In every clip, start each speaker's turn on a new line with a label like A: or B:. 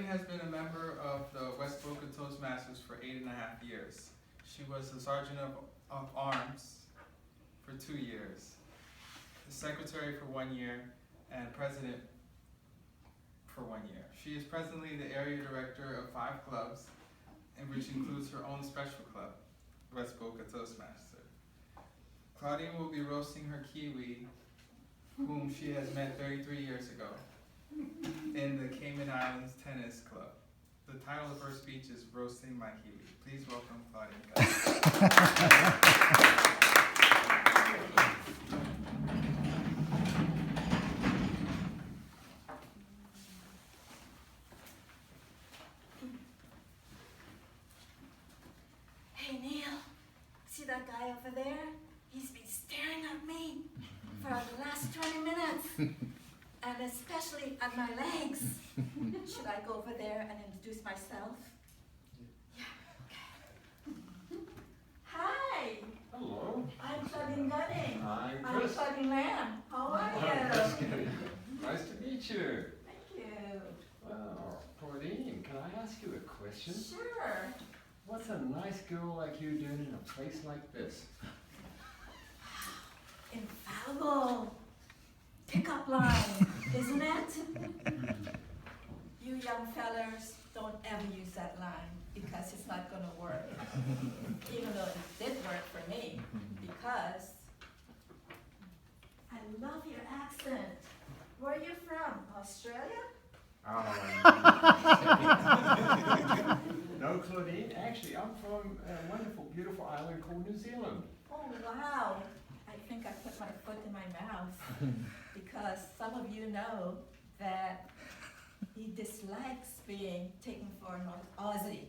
A: Claudine has been a member of the West Boca Toastmasters for 8.5 years. She was the Sergeant of Arms for 2 years, the Secretary for 1 year, and President for 1 year. She is presently the Area Director of 5 clubs, which includes her own special club, West Boca Toastmaster. Claudine will be roasting her kiwi, whom she has met 33 years ago, in the Cayman Islands Tennis Club. The title of her speech is Roasting My Kiwi. Please welcome Claudine Gunning.
B: Hey Neil, see that guy over there? He's been staring at me for the last 20 minutes, and especially at my legs. Should I go over there and introduce myself? Yeah, okay. Hi,
C: Hello.
B: I'm Claudine Gunning.
C: I'm
B: I'm
C: Chris.
B: Claudine Lamb. How are
C: Nice
B: you?
C: to meet you.
B: Thank you.
C: Well, Claudine, can I ask you a question?
B: Sure.
C: What's a nice girl like you doing in a place like this?
B: Infallible pickup line, isn't it? You young fellers don't ever use that line because it's not going to work. Even though it did work for me, because I love your accent. Where are you from? Australia?
C: No, Claudine, actually I'm from a wonderful, beautiful island called New Zealand.
B: Oh wow. I think I put my foot in my mouth because some of you know that he dislikes being taken for an Aussie.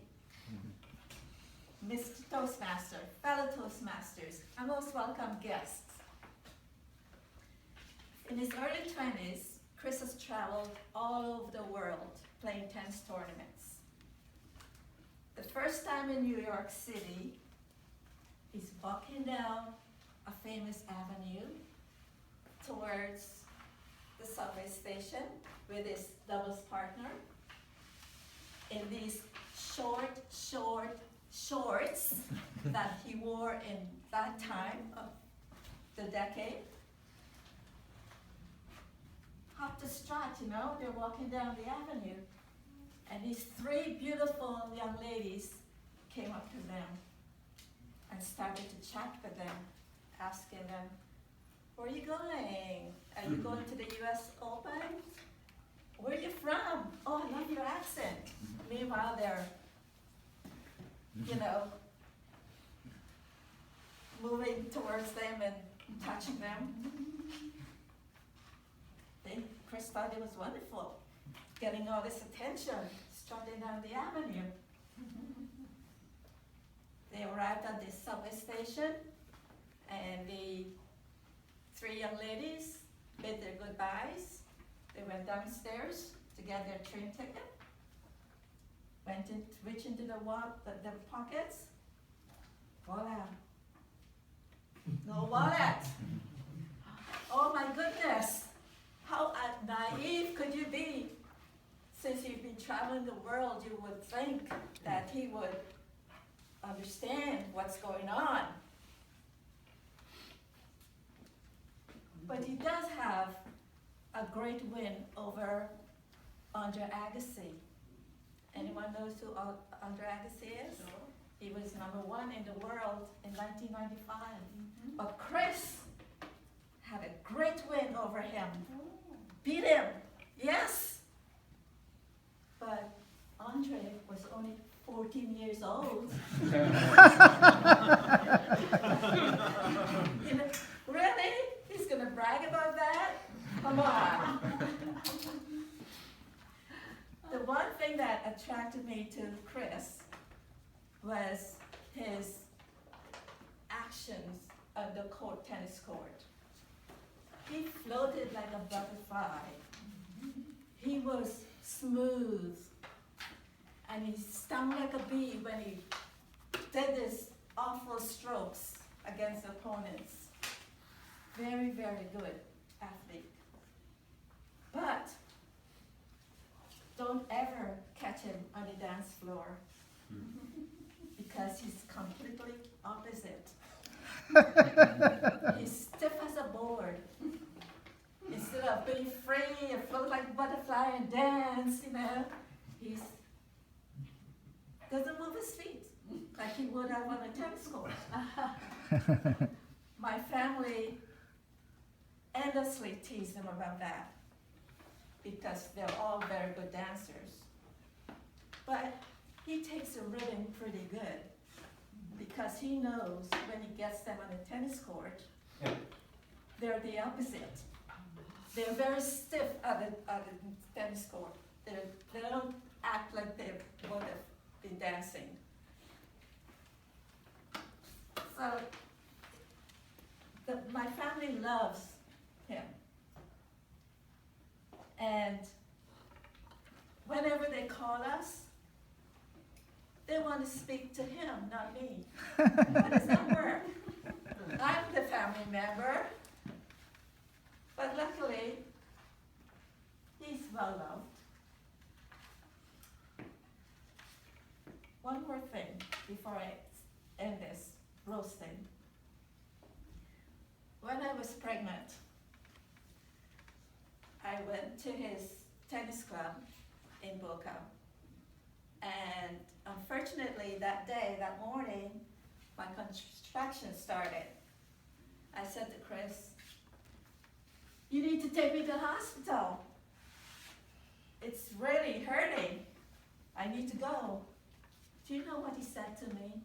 B: Mr. Toastmaster, fellow Toastmasters, and most welcome guests. In his early 20s, Chris has traveled all over the world playing tennis tournaments. The first time in New York City, he's walking down a famous avenue towards the subway station with his doubles partner in these short shorts that he wore in that time of the decade. Hop the strut, you know, they're walking down the avenue. And these 3 beautiful young ladies came up to them and started to chat with them, asking them, where are you going? Are you going to the US Open? Where are you from? Oh, I love your accent. Meanwhile, they're, you know, moving towards them and touching them. Chris thought it was wonderful, getting all this attention, strutting down the avenue. They arrived at the subway station, and the 3 young ladies bid their goodbyes. They went downstairs to get their train ticket, reached into the pockets. Voila. No wallet. Oh my goodness. How naive could you be? Since you've been traveling the world, you would think that he would understand what's going on. But he does have a great win over Andre Agassi. Anyone knows who Andre Agassi is? No. He was #1 in the world in 1995. Mm-hmm. But Chris had a great win over him. Beat him, yes. But Andre was only 14 years old. You know, really? He's gonna brag about that? Come on. The one thing that attracted me to Chris was his actions on the tennis court. He floated like a butterfly. He was smooth. And he stung like a bee when he did his awful strokes against opponents. Very, very good athlete. But don't ever catch him on the dance floor because he's completely opposite. He's stiff as a board. Instead of being free and float like a butterfly and dance, he's doesn't move his feet like he would have on a tennis court. My family endlessly tease him about that because they're all very good dancers. But he takes the rhythm pretty good because he knows when he gets them on the tennis court, they're the opposite. They're very stiff at the tennis court. They don't act like they would have been dancing. So my family loves him. And whenever they call us, they want to speak to him, not me. How does that work? I'm the family member, but luckily, he's well loved. One more thing before I end this roasting. When I was pregnant, I went to his tennis club in Boca. And unfortunately, that morning, my contraction started. I said to Chris, "You need to take me to the hospital. It's really hurting. I need to go." Do you know what he said to me?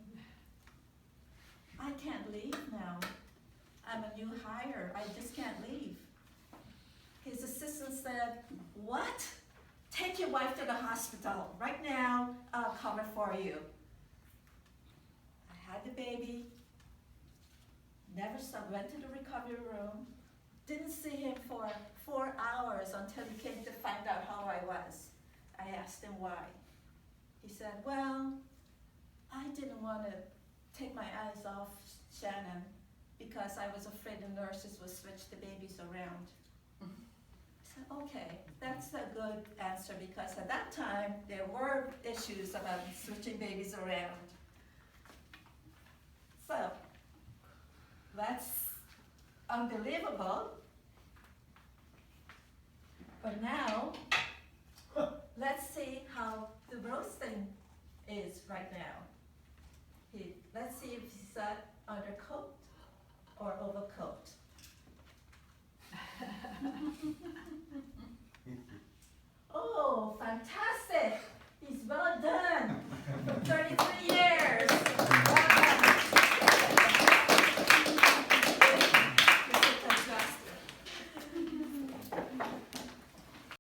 B: "I can't leave now. I'm a new hire. I just can't leave." His assistant said, "What? Take your wife to the hospital. Right now, I'll cover for you." I had the baby, never saw, went to the recovery room, didn't see him for 4 hours until he came to find out how I was. I asked him why. He said, "Well, I didn't want to take my eyes off Shannon because I was afraid the nurses would switch the babies around." I said, "Okay, that's a good answer because at that time there were issues about switching babies around." So, that's unbelievable. But now, let's see how the roasting is right now. Let's see if he's undercoat or overcoat. Oh, fantastic!